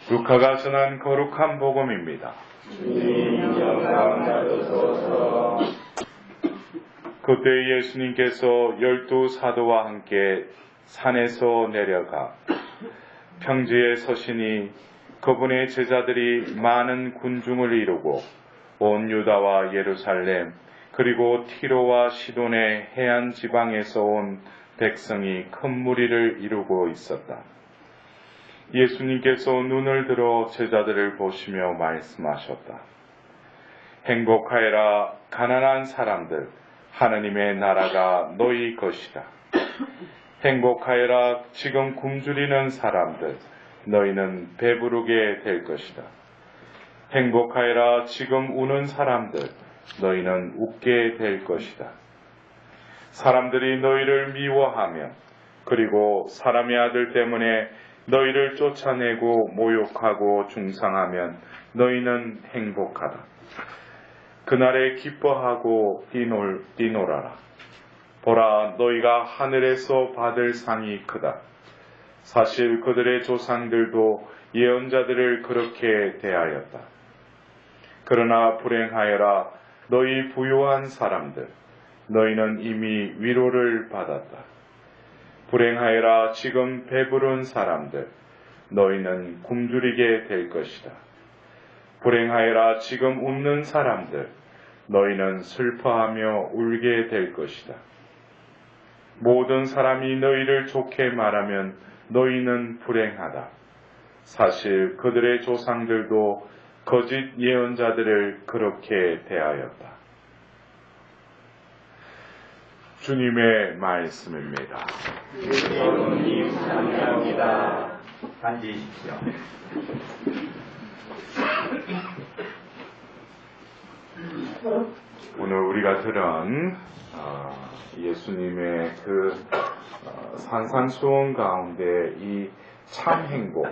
루카가 전한 거룩한 복음입니다. 주님 영광 받으소서. 그때 예수님께서 12사도와 함께 산에서 내려가 평지에 서시니 그분의 제자들이 많은 군중을 이루고 온 유다와 예루살렘 그리고 티로와 시돈의 해안 지방에서 온 백성이 큰 무리를 이루고 있었다. 예수님께서 눈을 들어 제자들을 보시며 말씀하셨다. 행복하여라 가난한 사람들, 하느님의 나라가 너희 것이다. 행복하여라 지금 굶주리는 사람들, 너희는 배부르게 될 것이다. 행복하여라 지금 우는 사람들, 너희는 웃게 될 것이다. 사람들이 너희를 미워하며 그리고 사람의 아들 때문에 너희를 쫓아내고 모욕하고 중상하면 너희는 행복하다. 그날에 기뻐하고 뛰놀아라. 보라, 너희가 하늘에서 받을 상이 크다. 사실 그들의 조상들도 예언자들을 그렇게 대하였다. 그러나 불행하여라 너희 부유한 사람들, 너희는 이미 위로를 받았다. 불행하여라 지금 배부른 사람들, 너희는 굶주리게 될 것이다. 불행하여라 지금 웃는 사람들, 너희는 슬퍼하며 울게 될 것이다. 모든 사람이 너희를 좋게 말하면 너희는 불행하다. 사실 그들의 조상들도 거짓 예언자들을 그렇게 대하였다. 주님의 말씀입니다. 주님 감사합니다. 앉으십시오. 오늘 우리가 들은 예수님의 그 산산수훈 가운데 이 참 행복,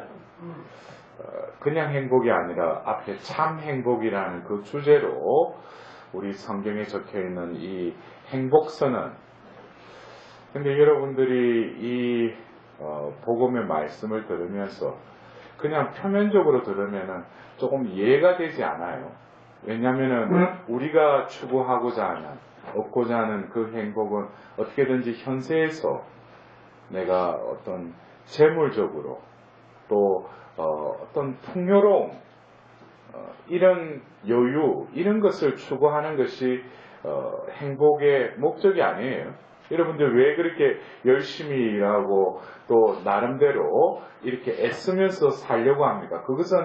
그냥 행복이 아니라 앞에 참 행복이라는 그 주제로 우리 성경에 적혀 있는 이 행복선언. 근데 여러분들이 이 복음의 말씀을 들으면서 그냥 표면적으로 들으면은 조금 이해가 되지 않아요. 왜냐하면은 우리가 추구하고자 하는, 얻고자 하는 그 행복은 어떻게든지 현세에서 내가 어떤 재물적으로 또 어떤 풍요로움, 이런 여유, 이런 것을 추구하는 것이 행복의 목적이 아니에요. 여러분들 왜 그렇게 열심히 일하고 또 나름대로 이렇게 애쓰면서 살려고 합니까? 그것은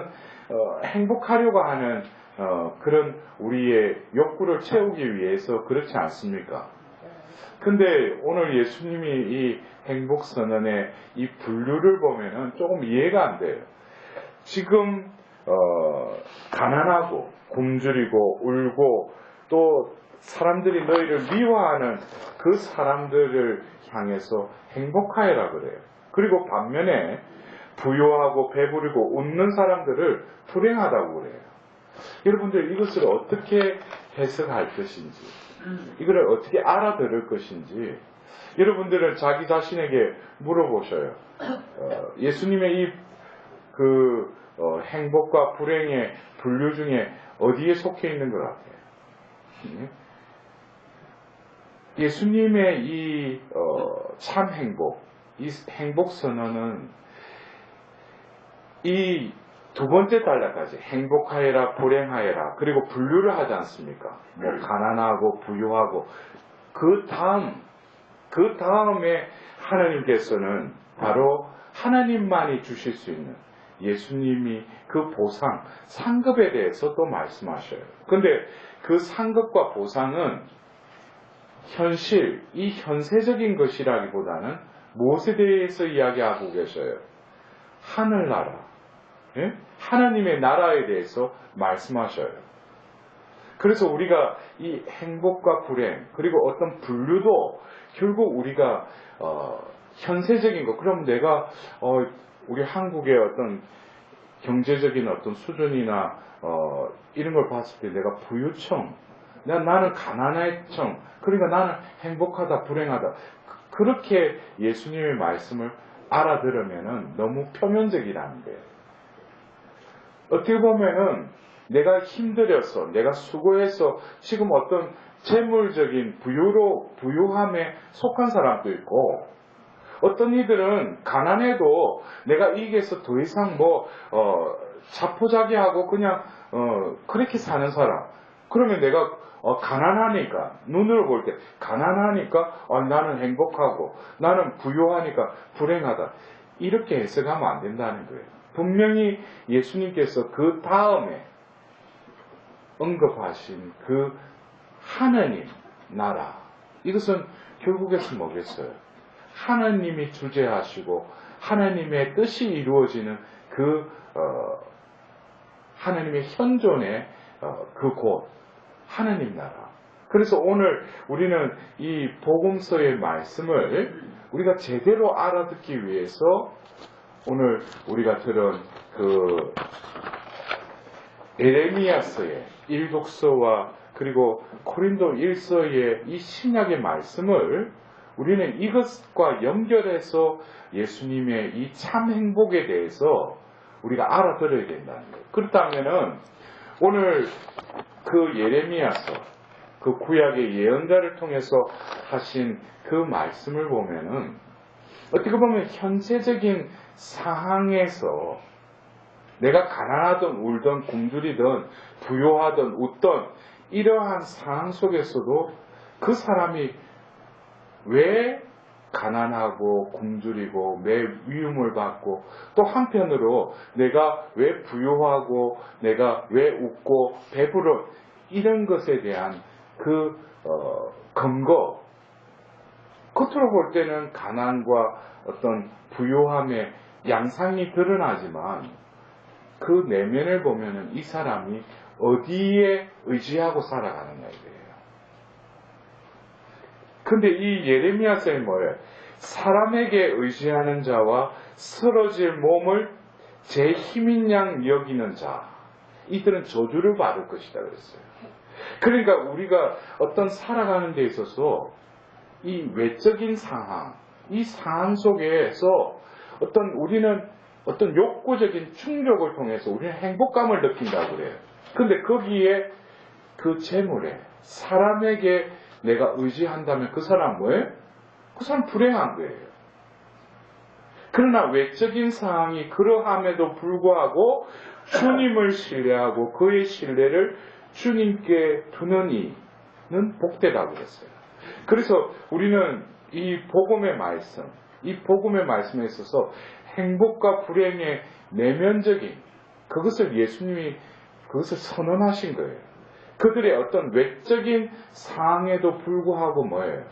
행복하려고 하는 그런 우리의 욕구를 채우기 위해서 그렇지 않습니까? 근데 오늘 예수님이 이 행복선언의 이 분류를 보면은 조금 이해가 안 돼요. 지금 가난하고 굶주리고 울고 또 사람들이 너희를 미워하는 그 사람들을 향해서 행복하여라 그래요. 그리고 반면에 부유하고 배부르고 웃는 사람들을 불행하다고 그래요. 여러분들 이것을 어떻게 해석할 것인지, 이걸 어떻게 알아들을 것인지 여러분들은 자기 자신에게 물어보셔요. 예수님의 이 행복과 불행의 분류 중에 어디에 속해 있는 것 같아요? 예수님의 이 참 행복, 이 행복 선언은 이 두 번째 단락까지 행복하여라 불행하여라 그리고 분류를 하지 않습니까? 뭐 가난하고 부유하고 그 다음에 하나님께서는 바로 하나님만이 주실 수 있는 예수님이 그 보상, 상급에 대해서 또 말씀하셔요. 근데 그 상급과 보상은 현실, 이 현세적인 것이라기보다는 무엇에 대해서 이야기하고 계셔요? 하늘나라, 예? 하나님의 나라에 대해서 말씀하셔요. 그래서 우리가 이 행복과 불행, 그리고 어떤 분류도 결국 우리가 현세적인 것, 그럼 내가 우리 한국의 어떤 경제적인 어떤 수준이나 이런 걸 봤을 때 내가 부유청, 나는 가난했청, 그러니까 나는 행복하다, 불행하다. 그렇게 예수님의 말씀을 알아들으면은 너무 표면적이라는 거예요. 어떻게 보면은 내가 힘들어서, 내가 수고해서 지금 어떤 재물적인 부유함에 속한 사람도 있고, 어떤 이들은 가난해도 내가 이게서 더 이상 자포자기하고 그냥 그렇게 사는 사람. 그러면 내가 가난하니까, 눈으로 볼 때 가난하니까 나는 행복하고 나는 부유하니까 불행하다. 이렇게 해석하면 안 된다는 거예요. 분명히 예수님께서 그 다음에 언급하신 그 하느님 나라, 이것은 결국에서 뭐겠어요? 하나님이 주재하시고 하나님의 뜻이 이루어지는 그 하나님의 현존의 그 곳, 하나님 나라. 그래서 오늘 우리는 이 복음서의 말씀을 우리가 제대로 알아듣기 위해서 오늘 우리가 들은 그 에레미야서의 1독서와 그리고 고린도 1서의 이 신약의 말씀을 우리는 이것과 연결해서 예수님의 이 참 행복에 대해서 우리가 알아들어야 된다는 거예요. 그렇다면은 오늘 그 예레미야서, 그 구약의 예언자를 통해서 하신 그 말씀을 보면은 어떻게 보면 현재적인 상황에서 내가 가난하든 울든 굶주리든 부요하든 웃든 이러한 상황 속에서도 그 사람이 왜 가난하고 굶주리고 왜 위움을 받고 또 한편으로 내가 왜 부유하고 내가 왜 웃고 배부른 이런 것에 대한 그 근거, 겉으로 볼 때는 가난과 어떤 부유함의 양상이 드러나지만 그 내면을 보면은 이 사람이 어디에 의지하고 살아가느냐 이거예요. 근데 이 예레미야서에 뭐예요? 사람에게 의지하는 자와 쓰러질 몸을 제 힘인 양 여기는 자, 이들은 저주를 받을 것이다 그랬어요. 그러니까 우리가 어떤 살아가는 데 있어서 이 외적인 상황, 이 상황 속에서 우리는 어떤 욕구적인 충족을 통해서 우리는 행복감을 느낀다고 그래요. 근데 거기에 그 재물에 사람에게 내가 의지한다면 그 사람 뭐예요? 그 사람 불행한 거예요. 그러나 외적인 상황이 그러함에도 불구하고 주님을 신뢰하고 그의 신뢰를 주님께 두는 이는 복되다고 그랬어요. 그래서 우리는 이 복음의 말씀에 있어서 행복과 불행의 내면적인 그것을 예수님이 그것을 선언하신 거예요. 그들의 어떤 외적인 상황에도 불구하고 뭐예요?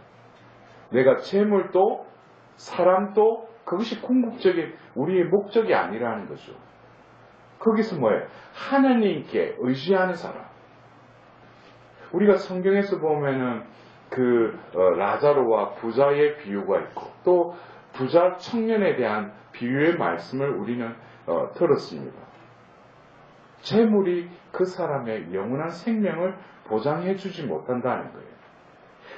내가 재물도 사람도 그것이 궁극적인 우리의 목적이 아니라는 거죠. 거기서 뭐예요? 하나님께 의지하는 사람. 우리가 성경에서 보면은 라자로와 부자의 비유가 있고 또 부자 청년에 대한 비유의 말씀을 우리는 들었습니다. 재물이 그 사람의 영원한 생명을 보장해 주지 못한다는 거예요.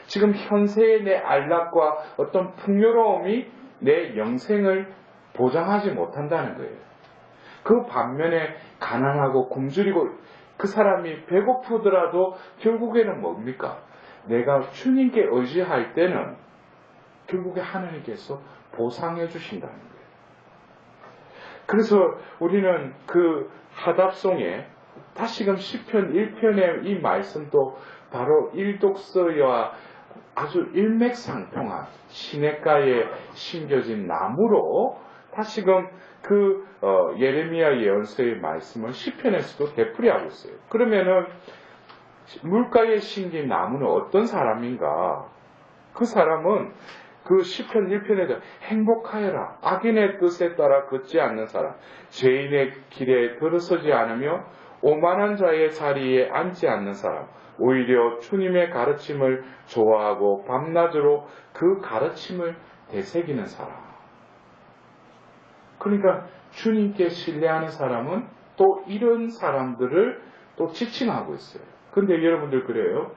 지금 현세의 내 안락과 어떤 풍요로움이 내 영생을 보장하지 못한다는 거예요. 그 반면에 가난하고 굶주리고 그 사람이 배고프더라도 결국에는 뭡니까? 내가 주님께 의지할 때는 결국에 하나님께서 보상해 주신다는 거예요. 그래서 우리는 그 하답송에 다시금 시편 1편의 이 말씀도 바로 일독서와 아주 일맥상통한 시냇가에 심겨진 나무로 다시금 그 예레미야 예언서의 말씀을 시편에서도 되풀이하고 있어요. 그러면은 물가에 심긴 나무는 어떤 사람인가? 그 사람은 그 시편 1편에서 행복하여라. 악인의 뜻에 따라 걷지 않는 사람, 죄인의 길에 들어서지 않으며 오만한 자의 자리에 앉지 않는 사람, 오히려 주님의 가르침을 좋아하고 밤낮으로 그 가르침을 되새기는 사람. 그러니까 주님께 신뢰하는 사람은 또 이런 사람들을 또 지칭하고 있어요. 근데 여러분들 그래요?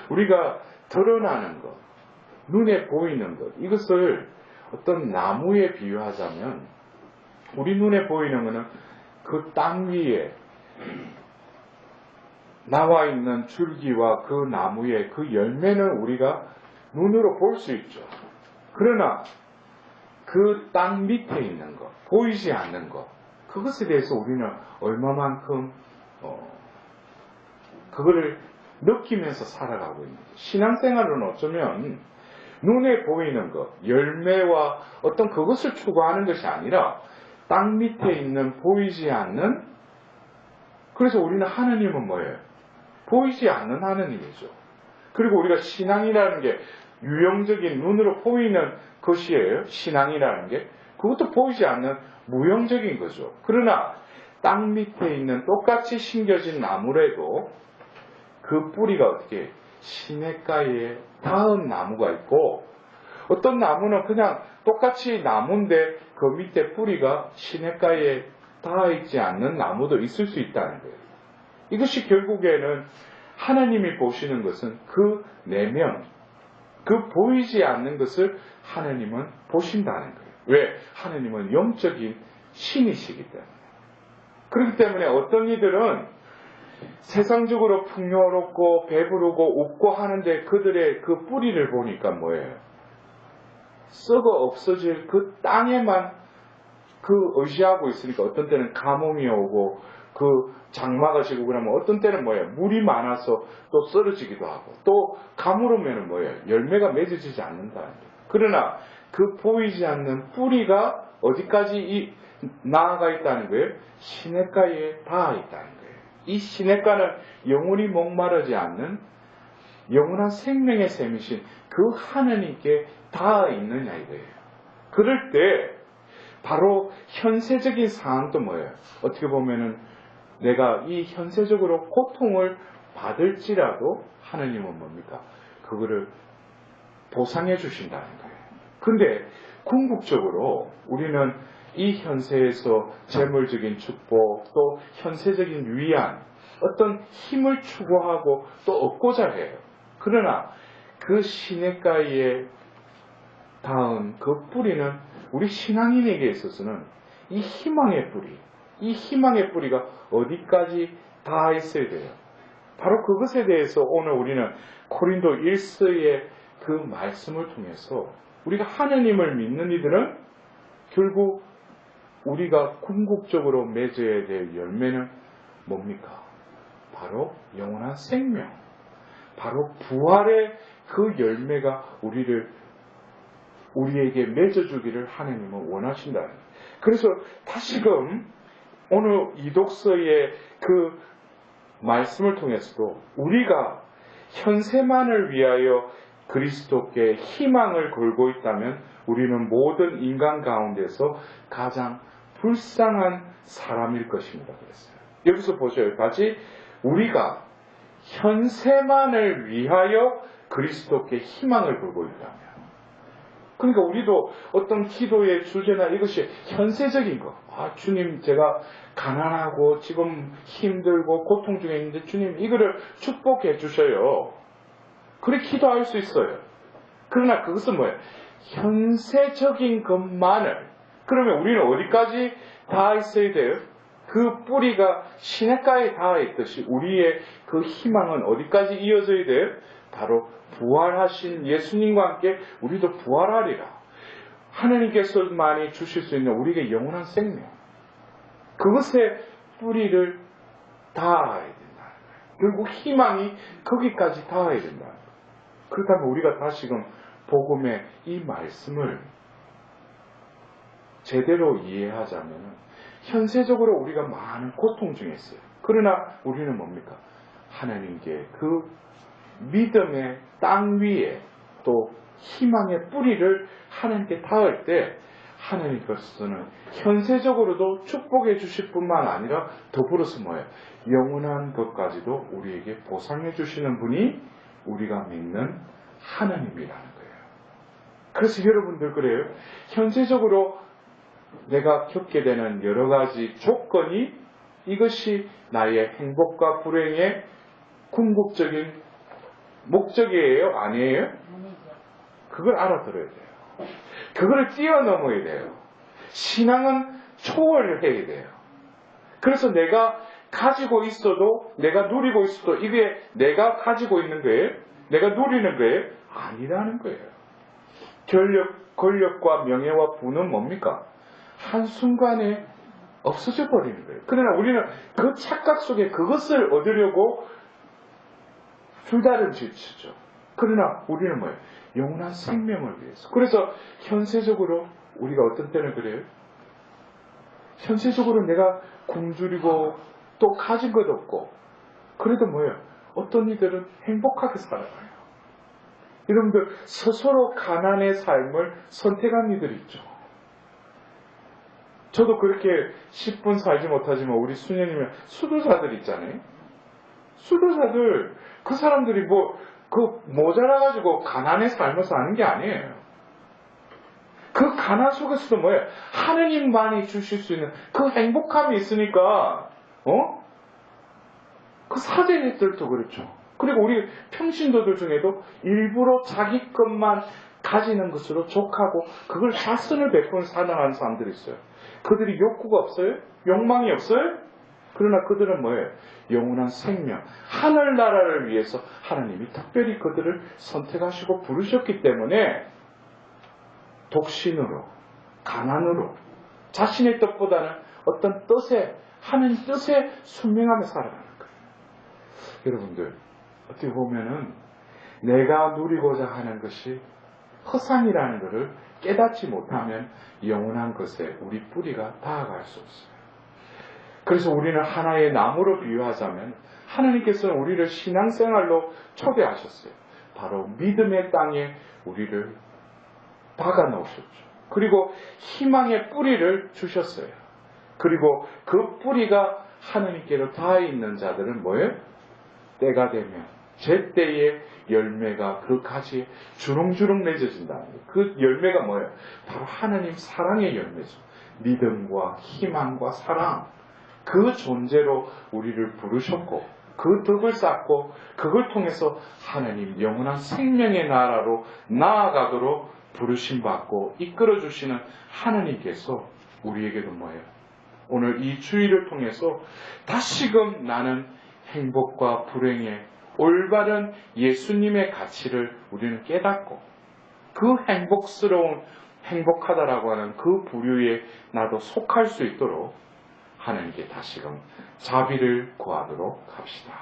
우리가 드러나는 것, 눈에 보이는 것, 이것을 어떤 나무에 비유하자면 우리 눈에 보이는 것은 그 땅 위에 나와 있는 줄기와 그 나무의 그 열매는 우리가 눈으로 볼 수 있죠. 그러나 그 땅 밑에 있는 것, 보이지 않는 것, 그것에 대해서 우리는 얼마만큼 그거를 느끼면서 살아가고 있는지. 신앙생활은 어쩌면 눈에 보이는 것, 열매와 어떤 그것을 추구하는 것이 아니라 땅 밑에 있는 보이지 않는, 그래서 우리는 하느님은 뭐예요? 보이지 않는 하느님이죠. 그리고 우리가 신앙이라는 게 유형적인 눈으로 보이는 것이에요. 신앙이라는 게. 그것도 보이지 않는 무형적인 거죠. 그러나 땅 밑에 있는 똑같이 심겨진 나무라도 그 뿌리가 어떻게 시냇가에 닿은 나무가 있고, 어떤 나무는 그냥 똑같이 나무인데 그 밑에 뿌리가 시냇가에 닿아 있지 않는 나무도 있을 수 있다는 거예요. 이것이 결국에는 하나님이 보시는 것은 그 내면, 그 보이지 않는 것을 하나님은 보신다는 거예요. 왜? 하나님은 영적인 신이시기 때문에. 그렇기 때문에 어떤 이들은 세상적으로 풍요롭고 배부르고 웃고 하는데 그들의 그 뿌리를 보니까 뭐예요? 썩어 없어질 그 땅에만 그 의지하고 있으니까 어떤 때는 가뭄이 오고 그 장마가 지고 그러면 어떤 때는 뭐예요? 물이 많아서 또 썰어지기도 하고, 또 가물으면 뭐예요? 열매가 맺어지지 않는다는 거예요. 그러나 그 보이지 않는 뿌리가 어디까지 나아가 있다는 거예요? 시냇가에 닿아 있다는 거예요. 이 시냇가는 영원히 목마르지 않는 영원한 생명의 샘이신 그 하나님께 닿아 있느냐 이거예요. 그럴 때 바로 현세적인 상황도 뭐예요? 어떻게 보면은 내가 이 현세적으로 고통을 받을지라도 하나님은 뭡니까? 그거를 보상해 주신다는 거예요. 근데 궁극적으로 우리는 이 현세에서 재물적인 축복, 또 현세적인 위안, 어떤 힘을 추구하고 또 얻고자 해요. 그러나 그 시냇가에 닿은 그 뿌리는 우리 신앙인에게 있어서는 이 희망의 뿌리, 이 희망의 뿌리가 어디까지 닿아 있어야 돼요. 바로 그것에 대해서 오늘 우리는 고린도 1서의 그 말씀을 통해서 우리가 하나님을 믿는 이들은 결국 우리가 궁극적으로 맺어야 될 열매는 뭡니까? 바로 영원한 생명, 바로 부활의 그 열매가 우리에게 맺어주기를 하나님은 원하신다는 거예요. 그래서 다시금 오늘 이독서의 그 말씀을 통해서도 우리가 현세만을 위하여 그리스도께 희망을 걸고 있다면 우리는 모든 인간 가운데서 가장 불쌍한 사람일 것입니다. 그랬어요. 여기서 보셔요. 다시 우리가 현세만을 위하여 그리스도께 희망을 걸고 있다면, 그러니까 우리도 어떤 기도의 주제나 이것이 현세적인 것. 주님, 제가 가난하고 지금 힘들고 고통 중에 있는데 주님 이거를 축복해 주셔요. 그렇게 기도할 수 있어요. 그러나 그것은 뭐예요? 현세적인 것만을. 그러면 우리는 어디까지 닿아 있어야 돼요? 그 뿌리가 시냇가에 닿아 있듯이 우리의 그 희망은 어디까지 이어져야 돼요? 바로 부활하신 예수님과 함께 우리도 부활하리라. 하나님께서만이 주실 수 있는 우리에게 영원한 생명. 그것의 뿌리를 닿아야 된다. 결국 희망이 거기까지 닿아야 된다. 그렇다면 우리가 다시금 복음의 이 말씀을 제대로 이해하자면 현세적으로 우리가 많은 고통 중에 있어요. 그러나 우리는 뭡니까? 하나님께 그 믿음의 땅 위에 또 희망의 뿌리를 하나님께 닿을 때 하나님께서는 현세적으로도 축복해 주실 뿐만 아니라 더불어서 뭐예요? 영원한 것까지도 우리에게 보상해 주시는 분이 우리가 믿는 하나님이라는 거예요. 그래서 여러분들 그래요. 현세적으로 내가 겪게 되는 여러 가지 조건이 이것이 나의 행복과 불행의 궁극적인 목적이에요? 아니에요? 그걸 알아들어야 돼요. 그걸 뛰어넘어야 돼요. 신앙은 초월을 해야 돼요. 그래서 내가 가지고 있어도, 내가 누리고 있어도 이게 내가 가지고 있는 거예요? 내가 누리는 거예요? 아니라는 거예요. 권력과 명예와 부는 뭡니까? 한순간에 없어져 버리는 거예요. 그러나 우리는 그 착각 속에 그것을 얻으려고 줄다름 질치죠. 그러나 우리는 뭐예요? 영원한 생명을 위해서. 그래서 현세적으로 우리가 어떤 때는 그래요? 현세적으로 내가 굶주리고 또 가진 것 없고, 그래도 뭐예요? 어떤 이들은 행복하게 살아가요. 여러분들 스스로 가난의 삶을 선택한 이들이 있죠. 저도 그렇게 10분 살지 못하지만 우리 수녀님은 수도사들 있잖아요. 수도사들, 그 사람들이 모자라가지고 가난의 삶을 사는 게 아니에요. 그 가난 속에서도 뭐예요? 하느님만이 주실 수 있는 그 행복함이 있으니까, 그 사제들도 그렇죠. 그리고 우리 평신도들 중에도 일부러 자기 것만 가지는 것으로 족하고 그걸 자선을 베푸는 사랑하는 사람들이 있어요. 그들이 욕구가 없어요? 욕망이 없어요? 그러나 그들은 뭐예요? 영원한 생명, 하늘나라를 위해서 하나님이 특별히 그들을 선택하시고 부르셨기 때문에 독신으로, 가난으로, 자신의 뜻보다는 어떤 뜻에, 하나님 뜻에 순명하며 살아가는 거예요. 여러분들, 어떻게 보면은 내가 누리고자 하는 것이 허상이라는 것을 깨닫지 못하면 영원한 것에 우리 뿌리가 닿아갈 수 없어요. 그래서 우리는 하나의 나무로 비유하자면 하나님께서는 우리를 신앙생활로 초대하셨어요. 바로 믿음의 땅에 우리를 박아 놓으셨죠. 그리고 희망의 뿌리를 주셨어요. 그리고 그 뿌리가 하나님께로 닿아 있는 자들은 뭐예요? 때가 되면 제때에 열매가 그 가지에 주렁주렁 맺어진다는 거예요. 그 열매가 뭐예요? 바로 하나님 사랑의 열매죠. 믿음과 희망과 사랑, 그 존재로 우리를 부르셨고 그 덕을 쌓고 그걸 통해서 하나님 영원한 생명의 나라로 나아가도록 부르심받고 이끌어주시는 하나님께서 우리에게도 뭐예요? 오늘 이 주의를 통해서 다시금 나는 행복과 불행의 올바른 예수님의 가치를 우리는 깨닫고 그 행복하다라고 하는 그 부류에 나도 속할 수 있도록 하나님께 다시금 자비를 구하도록 합시다.